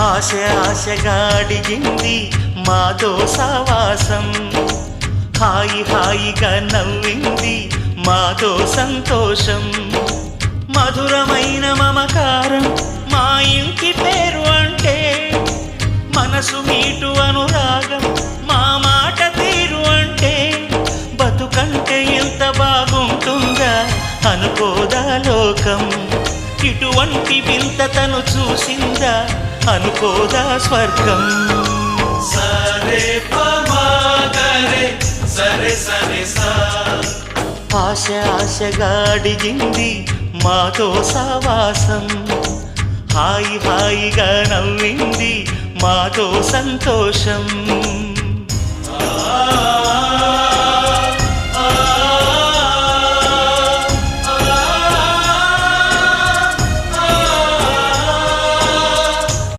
ఆశ ఆశగా అడిగింది మాతో సావాసం, హాయి హాయిగా నవ్వింది మాతో సంతోషం. మధురమైన మమకారం మా ఇంటి పేరు అంటే, మనసు మీటు అనురాగం మా మాట తీరు అంటే, బతుకంటే ఎంత బాగుంటుందా అనుకోదా లోకం, ఇటువంటి వింత తను చూసిందా అనుకోదా స్వర్గం. సరే పమాగరే సరే సరే సా, ఆశ ఆశగా అడిగింది మాతో సావాసం, హాయి హాయిగా నవ్వింది మాతో సంతోషం.